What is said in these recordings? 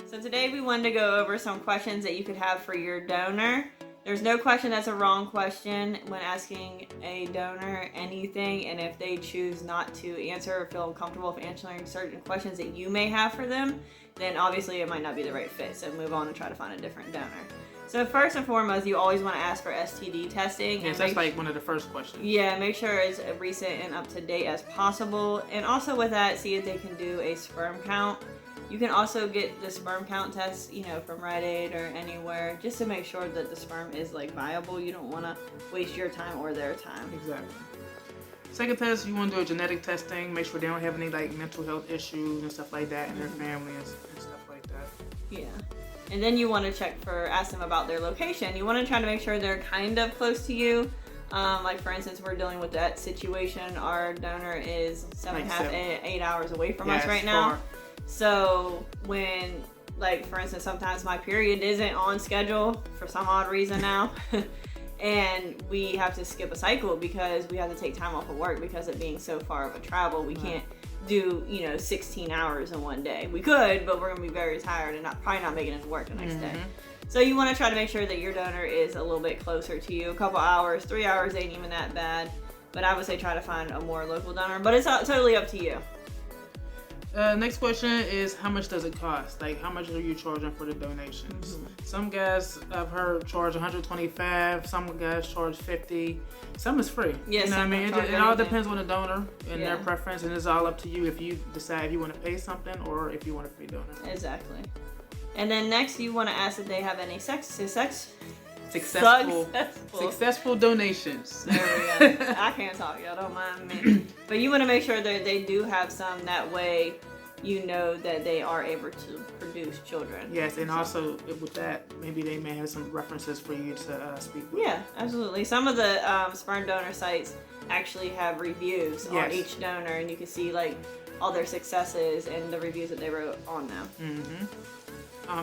So today we wanted to go over some questions that you could have for your donor. There's no question that's a wrong question when asking a donor anything, and if they choose not to answer or feel uncomfortable with answering certain questions that you may have for them, then obviously it might not be the right fit, so move on and try to find a different donor. So first and foremost, you always want to ask for STD testing. Yes, that's like one of the first questions. Yeah, make sure it's recent and up to date as possible. And also with that, see if they can do a sperm count. You can also get the sperm count test, from Rite Aid or anywhere, just to make sure that the sperm is viable. You don't want to waste your time or their time. Exactly. Second test, you want to do a genetic testing. Make sure they don't have any mental health issues and stuff like that in their family and stuff like that. Yeah. And then you want to ask them about their location. You want to try to make sure they're kind of close to you. For instance, we're dealing with that situation. Our donor is 8 hours away from us right now. Far. So when, for instance, sometimes my period isn't on schedule for some odd reason now, and we have to skip a cycle because we have to take time off of work because of being so far of a travel. We can't do 16 hours in one day. We could, but we're gonna be very tired and probably not making it to work the next day. So you want to try to make sure that your donor is a little bit closer to you. A couple hours, 3 hours ain't even that bad, but I would say try to find a more local donor, but it's totally up to you. Next question is, how much does it cost? How much are you charging for the donations? Some guys I've heard charge $125, some guys charge $50, some is free. Yes, it all depends on the donor and their preference, and it's all up to you if you decide if you want to pay something or if you want a free donor. Exactly. And then next, you want to ask if they have any successful donations. There we go. I can't talk, y'all don't mind me. But you want to make sure that they do have some, that way you know that they are able to produce children. Yes, and also with that, maybe they may have some references for you to speak with. Yeah, absolutely. Some of the sperm donor sites actually have reviews on each donor, and you can see all their successes and the reviews that they wrote on them.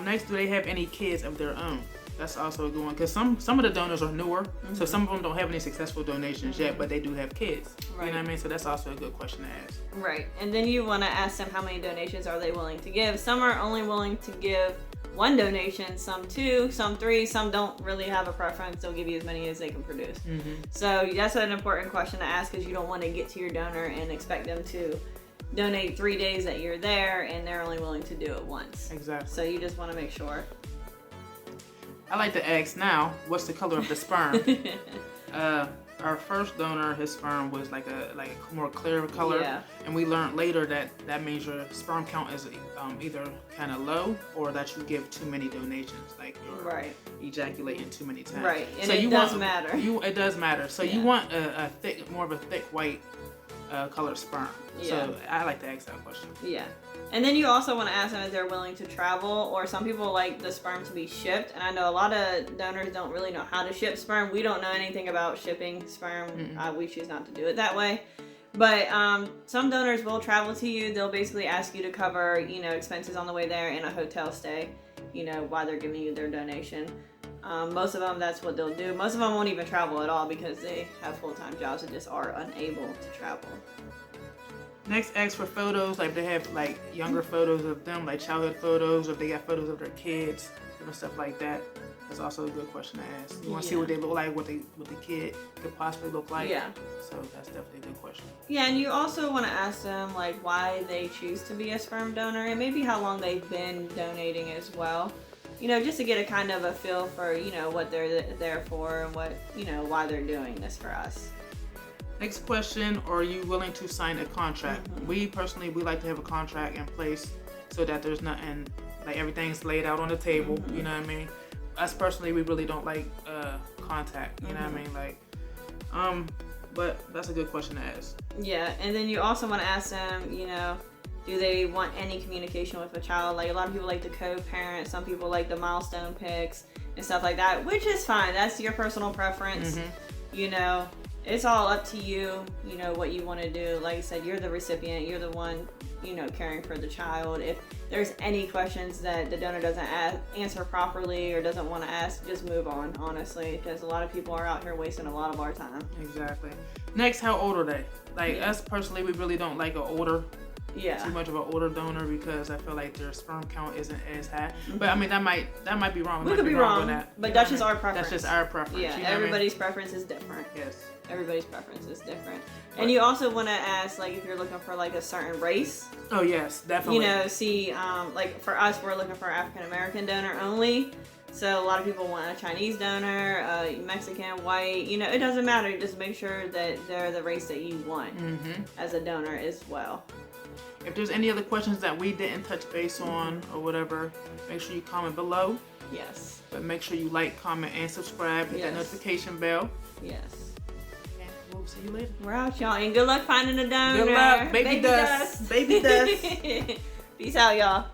Next, do they have any kids of their own? That's also a good one, because some of the donors are newer, so some of them don't have any successful donations yet, but they do have kids. Right. You know what I mean? So that's also a good question to ask. Right. And then you want to ask them how many donations are they willing to give. Some are only willing to give one donation, some two, some three, some don't really have a preference. They'll give you as many as they can produce. So that's an important question to ask, because you don't want to get to your donor and expect them to donate 3 days that you're there and they're only willing to do it once. Exactly. So you just want to make sure. I like to ask now, what's the color of the sperm? Our first donor, his sperm was like a more clear color, and we learned later that means your sperm count is either kind of low or that you give too many donations, you're ejaculating too many times. Right, and so it does matter. It does matter. So you want more of a thick white colored sperm. So I like to ask that question. Yeah. And then you also want to ask them if they're willing to travel, or some people like the sperm to be shipped. And I know a lot of donors don't really know how to ship sperm. We don't know anything about shipping sperm. We choose not to do it that way. But some donors will travel to you. They'll basically ask you to cover, expenses on the way there and a hotel stay, while they're giving you their donation. Most of them, that's what they'll do. Most of them won't even travel at all because they have full-time jobs and just are unable to travel. Next, ask for photos. If they have younger photos of them, childhood photos, or if they got photos of their kids, different stuff like that. That's also a good question to ask. You want to see what they look like, what the kid could possibly look like. Yeah. So that's definitely a good question. Yeah, and you also want to ask them why they choose to be a sperm donor, and maybe how long they've been donating as well. Just to get a kind of a feel for, what they're there for and what, why they're doing this for us. Next question, are you willing to sign a contract? We personally, we like to have a contract in place so that there's nothing, everything's laid out on the table, you know what I mean? Us personally, we really don't like contact, you know what I mean? But that's a good question to ask. Yeah, and then you also want to ask them, do they want any communication with a child? A lot of people like to co-parent, some people like the milestone pics and stuff like that, which is fine. That's your personal preference. It's all up to you, what you want to do. Like I said, you're the recipient, you're the one, caring for the child. If there's any questions that the donor doesn't answer properly or doesn't want to ask, just move on, honestly, because a lot of people are out here wasting a lot of our time. Exactly. Next, how old are they? Us personally, we really don't like an older too much of an older donor because I feel like their sperm count isn't as high. But I mean, that might be wrong. We could be wrong, but that's just our preference. That's just our preference. Yeah, everybody's preference is different. Yes. Everybody's preference is different. And you also want to ask, like, if you're looking for, like, a certain race. Oh, yes, definitely. You know, see, like, for us, we're looking for African-American donor only. So a lot of people want a Chinese donor, Mexican, white. You know, it doesn't matter. Just make sure that they're the race that you want as a donor as well. If there's any other questions that we didn't touch base on or whatever, make sure you comment below. Yes. But make sure you like, comment, and subscribe. Hit that notification bell. Yes. We'll see you later. We're out, y'all, and good luck finding a donor. Good luck, baby dust. Baby dust. Peace out, y'all.